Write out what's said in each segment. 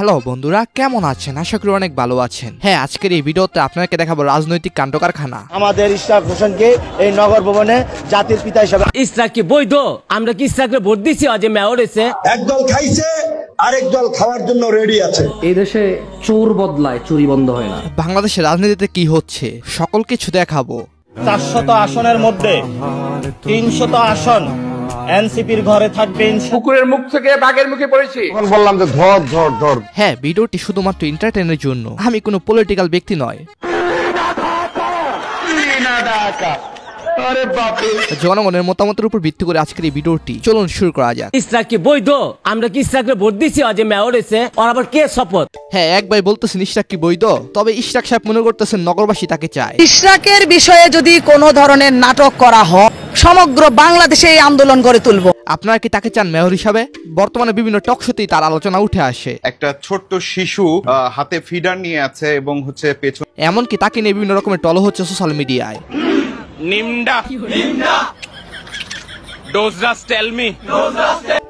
Hello বন্ধুরা, কেমন আছেন? আশা করি অনেক ভালো আছেন। হ্যাঁ, আজকের এই ভিডিওতে আপনাকে দেখাবো রাজনৈতিক কাণ্ড কারখানা। আমাদের ইশরাক হোসেনকে এই নগর ভবনে জাতির পিতা হিসেবে। ইশরাক কি বৈধ? আমরা কি ইশরাককে ভোট দিছি আজ মেয়র হয়েছে? একদল খাইছে আরেক দল খাওয়ার জন্য রেডি আছে। এই দেশে চোর বদলায়, চুরি বন্ধ হয় না। বাংলাদেশের রাজনীতিতে কি হচ্ছে সকল কিছু দেখাবো। 400 আসনের মধ্যে 300 আসন এনসিপির ঘরে থাকবেন। পুকুরের মুখ থেকে বাঘের মুখে পড়েছি। বললাম যে ধর ধর ধর। হ্যাঁ, ভিডিওটি শুধুমাত্র এন্টারটেইনের জন্য, আমি কোনো পলিটিক্যাল ব্যক্তি নয়। জনগণের মতামতের উপর ভিত্তি করে আজকের এই ভিডিওটি চলুন শুরু করা যাক। ইশরাক কি বৈধ? আমরা কি ইশরাককে ভোট দিছি আজ মেয়র হয়েছে? আর আবার কে শপথ? হ্যাঁ, এক ভাই বলতেছেন ইশরাক কি বৈধ, তবে ইশরাক সাহেব মনে করতেছেন নগরবাসী তাকে চায়। ইশরাকের বিষয়ে যদি কোনো ধরনের নাটক করা হয়, সমগ্র বাংলাদেশে এই আন্দোলন গড়ে তুলব। আপনারা কি তাকে চান মেয়র হিসাবে? বর্তমানে বিভিন্ন টক শোতেই তার আলোচনা উঠে আসে। একটা ছোট্ট শিশু হাতে ফিডার নিয়ে আছে এবং পেছন, এমনকি তাকে নিয়ে বিভিন্ন রকমের টল হচ্ছে সোশ্যাল মিডিয়ায়।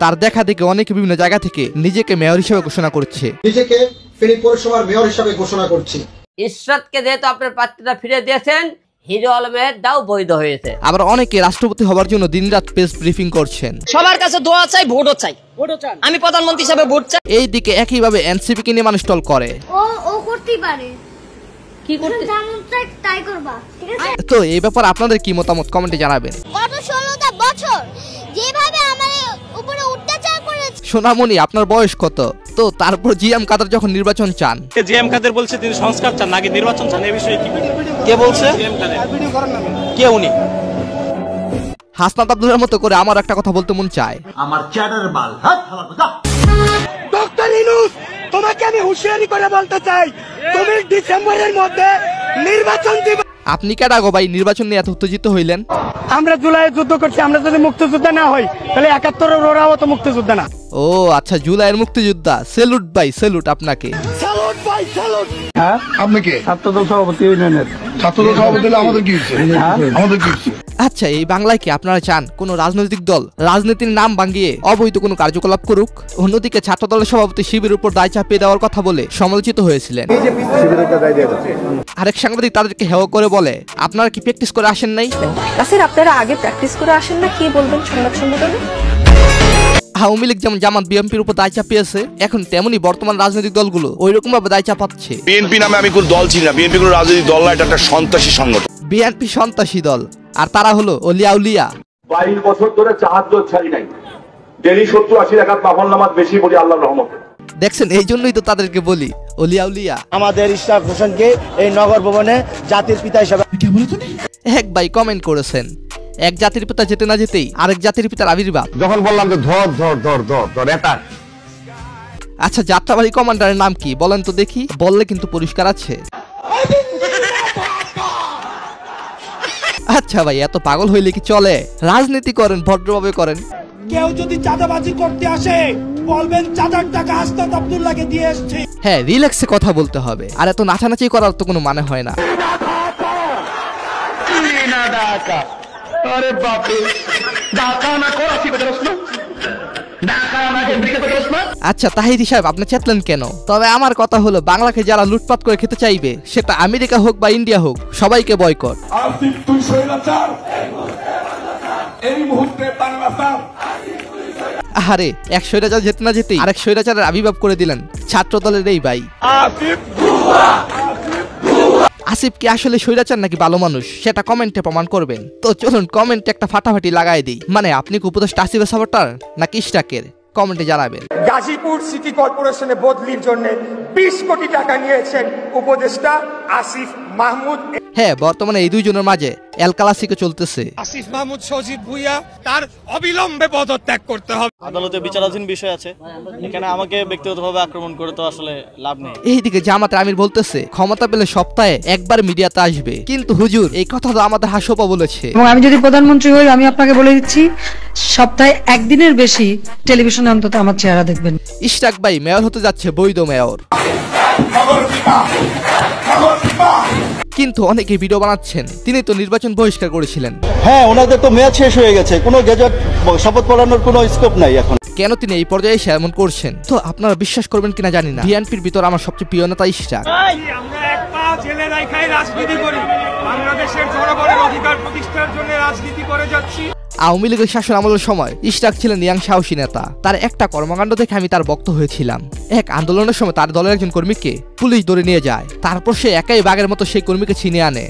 তার দেখা দেখে অনেকে বিভিন্ন জায়গা থেকে নিজেকে মেয়র হিসেবে ঘোষণা করছে। নিজেকে ফেনী পৌরসভার মেয়র হিসেবে ঘোষণা করছি। ইশরাতকে যেহেতু আপনার প্রার্থীটা ফিরে দিয়েছেন, হিরো আলমের দাও বৈধ হয়েছে। আবার অনেকে রাষ্ট্রপতি হবার জন্য দিনরাত প্রেস ব্রিফিং করছেন। সবার কাছে দোয়া চাই, ভোটও চাই। আমি প্রধানমন্ত্রী হিসেবে ভোট চাই। এইদিকে একইভাবে এনসিপি কে নিয়ে মানুষ টল করে। ও করতেই পারে, কি করতে যেমন চাই তাই করবা, ঠিক আছে? তো এই ব্যাপারে আপনাদের কি মতামত কমেন্টে জানাবেন। গত 16টা বছর যেভাবে আমাদের উপরে অত্যাচার করেছে। সোনামণি, আপনার বয়স কত? তো তারপর জিএম কাদের যখন নির্বাচন চান, জিএম কাদের বলছে তিনি সংস্কার চান নাকি নির্বাচন চান, এই বিষয়ে কি কে বলছে? জিএম কাদের কে উনি? হাসনাত আব্দুল্লাহর মতো করে আমার একটা কথা বলতে মন চায়। আমার চ্যাটার বাল হাত ফালা কথা। ডক্টর ইনুস, তোমাকে আমি হুঁশিয়ারি করে বলতে চাই, তুমি ডিসেম্বরের মধ্যে নির্বাচন দিবে। আপনি কেডা গো ভাই নির্বাচন নিয়ে এত উত্তেজিত হইলেন? আমরা জুলাইয়ে যুদ্ধ করছি, আমরা যদি মুক্তিযোদ্ধা না হই তাহলে 71-এর ওরাও তো মুক্তিযোদ্ধা না। ও আচ্ছা, জুলাইয়ের মুক্তিযোদ্ধা। সেলুট ভাই, সেলুট আপনাকে। স্যালুট ভাই, স্যালুট। হ্যাঁ, আপনি কে? ছাত্রদল সভাপতি ইউনিয়নের। ছাত্রদল সভাপতি হলে আমাদের কি হচ্ছে? আমাদের কি হচ্ছে? আচ্ছা, এই বাংলায় কি আপনারা চান কোন রাজনৈতিক দল রাজনীতির নাম ভাঙিয়ে অবৈধ কোনো কার্যকলাপ করুক? অন্যদিকে ছাত্র দলের সভাপতি শিবিরের উপর দায় চাপিয়ে দেওয়ার কথা বলে সমালোচিত হয়েছিলেন। আরেক সাংবাদিক তাদেরকে হেয় করে বলে, আপনারা কি প্র্যাকটিস করে আসেন নাই? আপনারা আগে প্র্যাকটিস করে আসেন না? কি বলবেন সংবাদ সম্মেলনে? আওয়ামী লীগ যেমন জামাত বিএনপির উপর দায় চাপিয়েছে, এখন তেমনি বর্তমান রাজনৈতিক দলগুলো ওই রকম ভাবে দায় চাপাচ্ছে। বিএনপি নামে আমি কোন দল চিনি না, বিএনপি কোন রাজনৈতিক দল না, এটা একটা সন্ত্রাসী সংগঠন। বিএনপি সন্ত্রাসী দল, আর তারা হলো অলিয়া উলিয়া। 22 বছর ধরে চাহাদ্দ ছাড়ি নাই, ডেলি 70-80 রাকাত নফল নামাজ বেশি পড়ি আল্লাহর রহমতে। দেখছেন, এই জন্যই তো তাদেরকে বলি অলিয়া উলিয়া। আমাদের ইশরাক হোসেনকে এই নগর ভবনে জাতির পিতা হিসেবে। এক ভাই কমেন্ট করেছেন, এক জাতির পিতা যেতে না যেতেই আরেক জাতির পিতার আবির্ভাব। যখন বললাম যে ধর ধর ধর ধর ধর এটা। আচ্ছা, যাত্রাবাড়ি কমান্ডারের নাম কি বলেন তো দেখি? বললে কিন্তু পরিষ্কার আছে। আচ্ছা ভাই, এত পাগল হইলে কি চলে? রাজনীতি করেন, ভদ্রভাবে করেন। কেউ যদি চাঁদাবাজি করতে আসে বলবেন চাঁদার টাকা হাসনাত আব্দুল্লাহকে দিয়ে এসেছি। হ্যাঁ, রিল্যাক্সে কথা বলতে হবে, আর এত নাচানাচি করার তো কোনো মানে হয় না। আচ্ছা তাহিরি সাহেব, আপনি চেতলেন কেন? তবে আমার কথা হলো, বাংলাকে যারা লুটপাট করে খেতে চাইবে, সেটা আমেরিকা হোক বা ইন্ডিয়া হোক, সবাইকে বয়কট। আরে, এক স্বৈরাচার যেতে না যেতেই আরেক স্বৈরাচারের আবির্ভাব করে দিলেন ছাত্র দলের এই ভাই। আসিফ কি আসলে স্বৈরাচার নাকি ভালো মানুষ, সেটা কমেন্টে প্রমাণ করবেন। তো চলুন কমেন্টে একটা ফাটাফাটি লাগাই দিই। মানে আপনি কি উপদেষ্টা আসিফের সাপোর্টার নাকি ইশরাকের? কমেন্টে জানাবেন। গাজীপুর সিটি কর্পোরেশনে বদলির জন্য 20 কোটি টাকা নিয়েছেন উপদেষ্টা আসিফ মাহমুদ। হ্যাঁ, বর্তমানে এই দুইজনের মাঝে এল ক্লাসিকো চলতেছে। আসিফ মাহমুদ সজীব ভুইয়া তার অবিলম্বে পদত্যাগ করতে হবে। আদালতে বিচারাধীন বিষয় আছে, এখানে আমাকে ব্যক্তিগতভাবে আক্রমণ করে তো আসলে লাভ নেই। এইদিকে জামাতের আমির বলতেছে ক্ষমতা পেলে সপ্তাহে একবার মিডিয়াতে আসবে। কিন্তু হুজুর, এই কথা তো আমাদের হাসপা বলেছে। এবং আমি যদি প্রধানমন্ত্রী হই, আমি আপনাকে বলে দিচ্ছি, সপ্তাহে একদিনের বেশি টেলিভিশনে অন্তত আমার চেহারা দেখবেন। ইশরাক ভাই মেয়র হতে যাচ্ছে, বৈধ মেয়র। কিন্তু অনেকে ভিডিও বানাচ্ছেন তিনি তো নির্বাচন বহিষ্কার করেছিলেন। হ্যাঁ, ওনাদের তো মেয়াদ শেষ হয়ে গেছে, কোনো গেজেট শপথ পড়ানোর কোনো স্কোপ নাই এখন। কেন তিনি এই পর্যায়ে এসে এমন করছেন? তো আপনারা বিশ্বাস করবেন কিনা জানি না, বিএনপির ভিতর আমার সবচেয়ে প্রিয় নেতা ইশরাক। আমরা এক পা জেলে রাখাই রাজনীতি করি, বাংলাদেশের জনগণের অধিকার প্রতিষ্ঠার জন্য রাজনীতি করে যাচ্ছি। আওয়ামী লীগের শাসন আমলের সময় ইশরাক ছিলেন ইয়াং সাহসী নেতা। তার একটা কর্মকাণ্ড দেখে আমি তার ভক্ত হয়েছিলাম। এক আন্দোলনের সময় তার দলের একজন কর্মীকে পুলিশ ধরে নিয়ে যায়, তারপর সে একাই বাঘের মতো সেই কর্মীকে ছিনিয়ে আনে।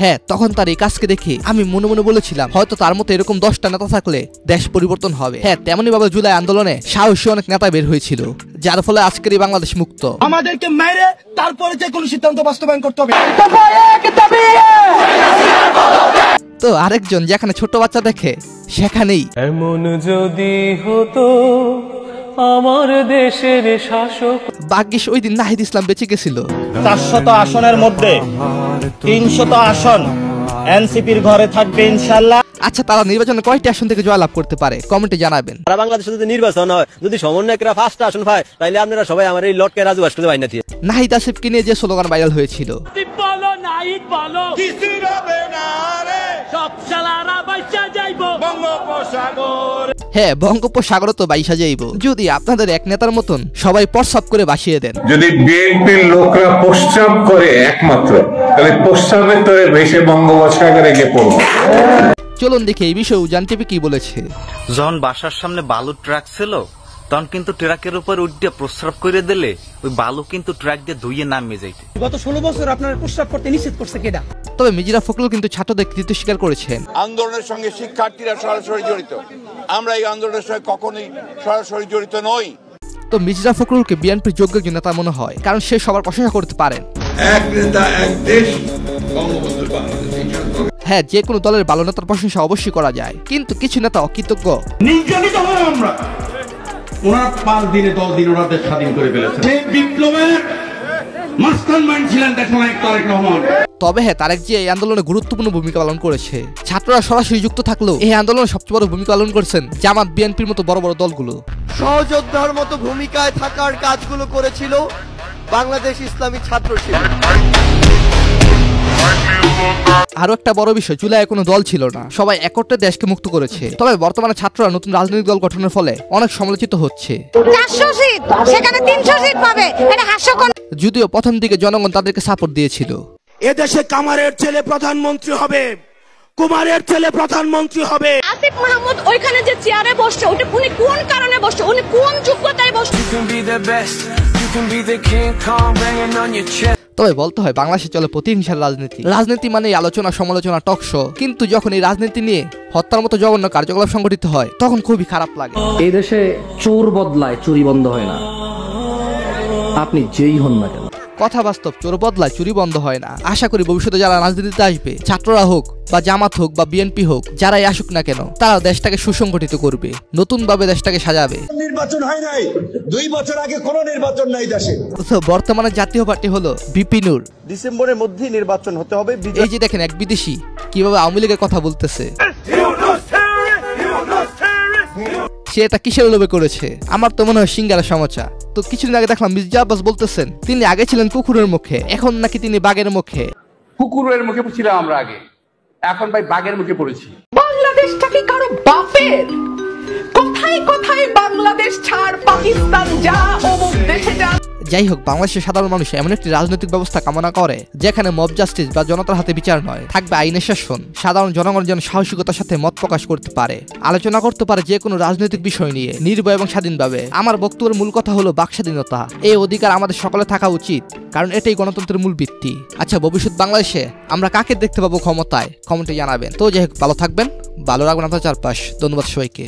হ্যাঁ, তখন তার এই কাজকে দেখে আমি মনে মনে বলেছিলাম হয়তো তার মতো এরকম 10টা নেতা থাকলে দেশ পরিবর্তন হবে। হ্যাঁ, তেমনি ভাবে জুলাই আন্দোলনে সাহসী অনেক নেতা বের হয়েছিল, যার ফলে আজকের এই বাংলাদেশ মুক্ত। আমাদেরকে মেরে তারপরে যে কোনো সিদ্ধান্ত বাস্তবায়ন করতে হবে। তো আরেকজন যেখানে ছোট বাচ্চা দেখে সেখানেই এমন যদি হতো আমার দেশের শাসক। ভাগ্যিস ওই দিন নাহিদ ইসলাম বেঁচে গেছিল। 400 আসনের মধ্যে 300 আসন এনসিপির ঘরে থাকবে ইনশাআল্লাহ। আচ্ছা, তারা নির্বাচনে কয়টি আসন থেকে জয়লাভ করতে পারে কমেন্টে জানাবেন। সারা বাংলাদেশে যদি নির্বাচন হয়, যদি সমন্বয়করা 5টা আসন পায়, তাহলে আপনারা সবাই আমার এই লটকে রাজু আসতে পারেন না। নাহিদ আসিফকে নিয়ে যে স্লোগান ভাইরাল হয়েছিল, বলো নাহিদ বলো কিছু হবে না রে, সব শালারা বাইচা যাইবো বঙ্গোপসাগর। হ্যাঁ, বঙ্গোপসাগর তো বাইসা যাইব যদি আপনাদের এক নেতার মতন সবাই প্রস্রাব করে ভাসিয়ে দেন। যদি বিএনপির লোকরা প্রস্রাব করে একমাত্র, তাহলে প্রস্রাবের তরে ভেসে বঙ্গোপসাগরে গিয়ে পড়বে। চলুন দেখি এই বিষয়ে উজান টিভি কি বলেছে। যখন বাসার সামনে বালুর ট্রাক ছিল, তখন কিন্তু ট্রাকের উপর উঠে প্রস্রাব করে দিলে ওই বালু কিন্তু ট্রাক দিয়ে ধুইয়ে নামিয়ে যাইতে। গত 16 বছর আপনার প্রস্রাব করতে নিষেধ করছে কেডা? তবে মির্জা ফখরুল কিন্তু ছাত্রদের কৃতিত্ব স্বীকার করেছেন। আন্দোলনের সঙ্গে শিক্ষার্থীরা সরাসরি জড়িত, আমরা এই আন্দোলনের সঙ্গে কখনোই সরাসরি জড়িত নই। তো মির্জা ফখরুলকে বিএনপির যোগ্য একজন নেতা মনে হয়, কারণ সে সবার প্রশংসা করতে পারেন। এক নেতা এক দেশ, বঙ্গবন্ধু বাংলাদেশ। হ্যাঁ, যে কোনো দলের ভালো নেতার প্রশংসা অবশ্যই করা যায়, কিন্তু কিছু নেতা অকৃতজ্ঞ। নির্যাতিত হলাম আমরা, ওনারা 5 দিনে 10 দিন ওনাদের স্বাধীন করে ফেলেছে। সেই বিপ্লবের মাস্টারমাইন্ড ছিলেন দেশনায়ক তারেক রহমান। তবে হ্যাঁ, তারেক জি এই আন্দোলনে গুরুত্বপূর্ণ ভূমিকা পালন করেছে। ছাত্ররা সরাসরি যুক্ত থাকলেও এই আন্দোলনে সবচেয়ে বড় ভূমিকা পালন করেছেন জামাত, বিএনপির মতো বড় বড় দলগুলো। সহযোদ্ধার মতো ভূমিকায় থাকার কাজগুলো করেছিল বাংলাদেশ ইসলামী ছাত্র শিবির। আরো একটা বড় বিষয়, জুলাই কোনো দল ছিল না, সবাই একত্রে দেশকে মুক্ত করেছে। তবে বর্তমানে ছাত্ররা নতুন রাজনৈতিক দল গঠনের ফলে অনেক সমালোচিত হচ্ছে। 400 সিট সেখানে 300 সিট পাবে, এটা হাস্যকর। যদিও প্রথম দিকে জনগণ তাদেরকে সাপোর্ট দিয়েছিল। এদেশে কামারের ছেলে প্রধানমন্ত্রী হবে, কুমারের ছেলে প্রধানমন্ত্রী হবে। আসিফ মাহমুদ ওইখানে যে চেয়ারে বসছে, ওটা উনি কোন কারণে বসছে, উনি কোন যোগ্যতায় বসছে? তবে বলতে হয় বাংলাদেশে চলে প্রতিহিংসার রাজনীতি। রাজনীতি মানে আলোচনা, সমালোচনা, টক শো। কিন্তু যখন এই রাজনীতি নিয়ে হত্যার মতো জঘন্য কার্যকলাপ সংঘটিত হয়, তখন খুবই খারাপ লাগে। এই দেশে চোর বদলায়, চুরি বন্ধ হয় না, আপনি যেই হন না কেন। কথা বাস্তব, চোর বদলায়, চুরি বন্ধ হয় না। আশা করি ভবিষ্যতে যারা রাজনীতিতে আসবে, ছাত্ররা হোক বা জামাত হোক বা বিএনপি হোক, যারাই আসুক না কেন, তারা দেশটাকে সুসংগঠিত করবে, নতুন ভাবে দেশটাকে সাজাবে। নির্বাচন হয় নাই, 2 বছর আগে কোনো নির্বাচন নাই দেশে। বর্তমানে জাতীয় পার্টি হলো বিপিনুর। ডিসেম্বরের মধ্যেই নির্বাচন হতে হবে। এই যে দেখেন এক বিদেশি কিভাবে আওয়ামী লীগের কথা বলতেছে। সে এটা কিসের লোভে করেছে? আমার তো মনে হয় সিঙ্গারা সমোচা। তো কিছুদিন আগে দেখলাম মির্জা আব্বাস বলতেছেন তিনি আগে ছিলেন কুকুরের মুখে, এখন নাকি তিনি বাঘের মুখে। কুকুরের মুখে ছিলাম আমরা আগে, এখন ভাই বাঘের মুখে পড়েছি। বাংলাদেশটা কি কারো বাপের? কোথায় কোথায় বাংলাদেশ ছাড়, পাকিস্তান যা, অমুক দেশে যা। যাই হোক, বাংলাদেশের সাধারণ মানুষ এমন একটি রাজনৈতিক ব্যবস্থা কামনা করে যেখানে মব জাস্টিস বা জনতার হাতে বিচার নয়, থাকবে আইনের শাসন। সাধারণ জনগণ যেন সাহসিকতার সাথে মত প্রকাশ করতে পারে, আলোচনা করতে পারে যে কোনো রাজনৈতিক বিষয় নিয়ে নির্ভয় এবং স্বাধীনভাবে। আমার বক্তব্যের মূল কথা হলো বাক স্বাধীনতা। এই অধিকার আমাদের সকলে থাকা উচিত, কারণ এটাই গণতন্ত্রের মূল ভিত্তি। আচ্ছা, ভবিষ্যৎ বাংলাদেশে আমরা কাকে দেখতে পাবো ক্ষমতায়, কমেন্টে জানাবেন। তো যাই হোক, ভালো থাকবেন, ভালো রাখবেন আপনার চারপাশ। ধন্যবাদ সবাইকে।